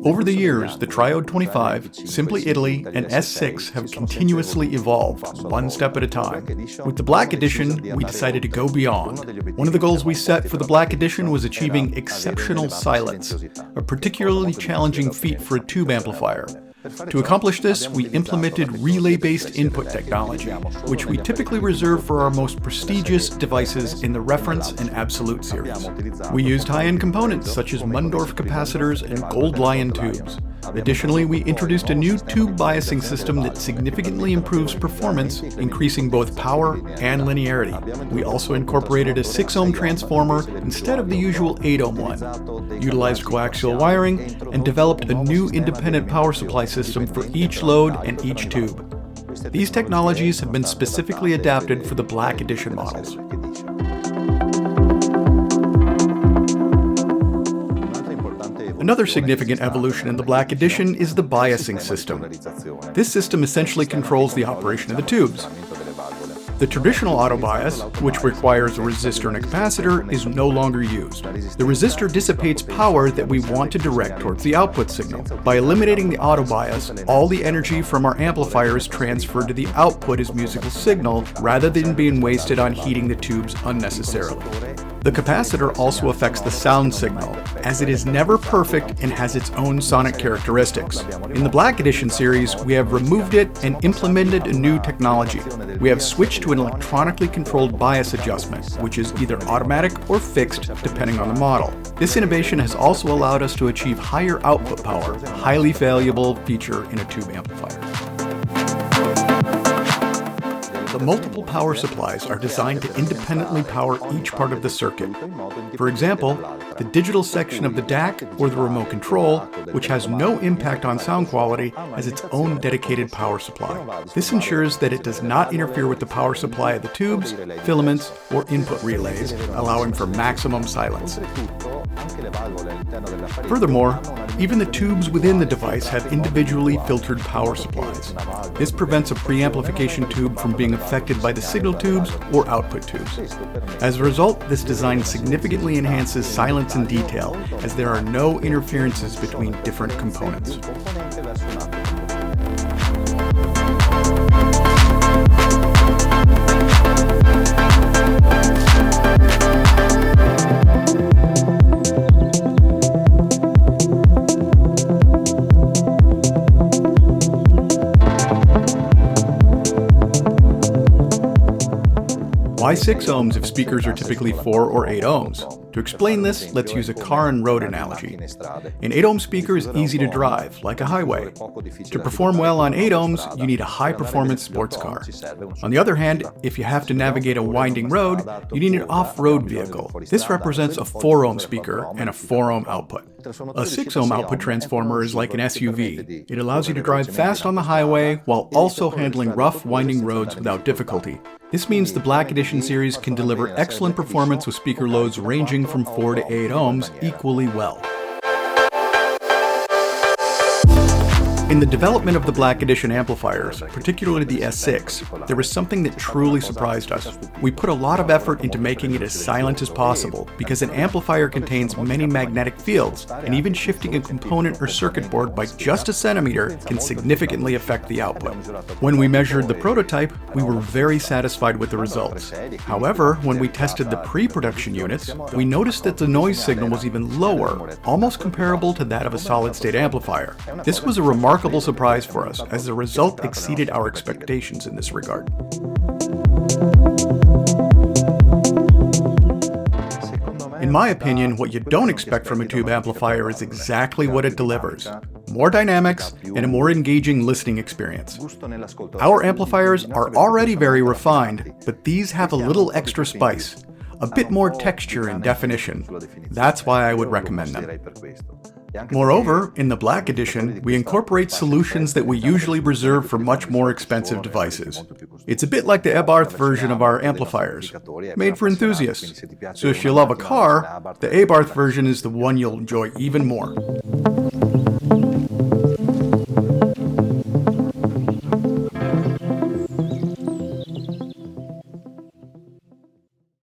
Over the years, the Triode 25, Simply Italy, and S6 have continuously evolved, one step at a time. With the Black Edition, we decided to go beyond. One of the goals we set for the Black Edition was achieving exceptional silence, a particularly challenging feat for a tube amplifier. To accomplish this, we implemented relay-based input technology, which we typically reserve for our most prestigious devices in the reference and absolute series. We used high-end components such as Mundorf capacitors and gold lion tubes. Additionally, we introduced a new tube biasing system that significantly improves performance, increasing both power and linearity. We also incorporated a 6-ohm transformer instead of the usual 8-ohm one, utilized coaxial wiring, and developed a new independent power supply system for each load and each tube. These technologies have been specifically adapted for the Black Edition models. Another significant evolution in the Black Edition is the biasing system. This system essentially controls the operation of the tubes. The traditional auto bias, which requires a resistor and a capacitor, is no longer used. The resistor dissipates power that we want to direct towards the output signal. By eliminating the auto bias, all the energy from our amplifier is transferred to the output as musical signal, rather than being wasted on heating the tubes unnecessarily. The capacitor also affects the sound signal, as it is never perfect and has its own sonic characteristics. In the Black Edition series, we have removed it and implemented a new technology. We have switched to an electronically controlled bias adjustment, which is either automatic or fixed depending on the model. This innovation has also allowed us to achieve higher output power, a highly valuable feature in a tube amplifier. The multiple power supplies are designed to independently power each part of the circuit. For example, the digital section of the DAC or the remote control, which has no impact on sound quality, has its own dedicated power supply. This ensures that it does not interfere with the power supply of the tubes, filaments, or input relays, allowing for maximum silence. Furthermore, even the tubes within the device have individually filtered power supplies. This prevents a preamplification tube from being affected by the signal tubes or output tubes. As a result, this design significantly enhances silence and detail, as there are no interferences between different components. Why 6 ohms if speakers are typically 4 or 8 ohms? To explain this, let's use a car and road analogy. An 8-ohm speaker is easy to drive, like a highway. To perform well on 8 ohms, you need a high-performance sports car. On the other hand, if you have to navigate a winding road, you need an off-road vehicle. This represents a 4-ohm speaker and a 4-ohm output. A 6-ohm output transformer is like an SUV. It allows you to drive fast on the highway while also handling rough, winding roads without difficulty. This means the Black Edition series can deliver excellent performance with speaker loads ranging from 4 to 8 ohms equally well. In the development of the Black Edition amplifiers, particularly the S6, there was something that truly surprised us. We put a lot of effort into making it as silent as possible, because an amplifier contains many magnetic fields, and even shifting a component or circuit board by just a centimeter can significantly affect the output. When we measured the prototype, we were very satisfied with the results. However, when we tested the pre-production units, we noticed that the noise signal was even lower, almost comparable to that of a solid-state amplifier. This was a remarkable surprise for us, as the result exceeded our expectations in this regard. In my opinion, what you don't expect from a tube amplifier is exactly what it delivers: more dynamics and a more engaging listening experience. Our amplifiers are already very refined, but these have a little extra spice, a bit more texture and definition. That's why I would recommend them. Moreover, in the Black Edition, we incorporate solutions that we usually reserve for much more expensive devices. It's a bit like the Abarth version of our amplifiers, made for enthusiasts. So if you love a car, the Abarth version is the one you'll enjoy even more.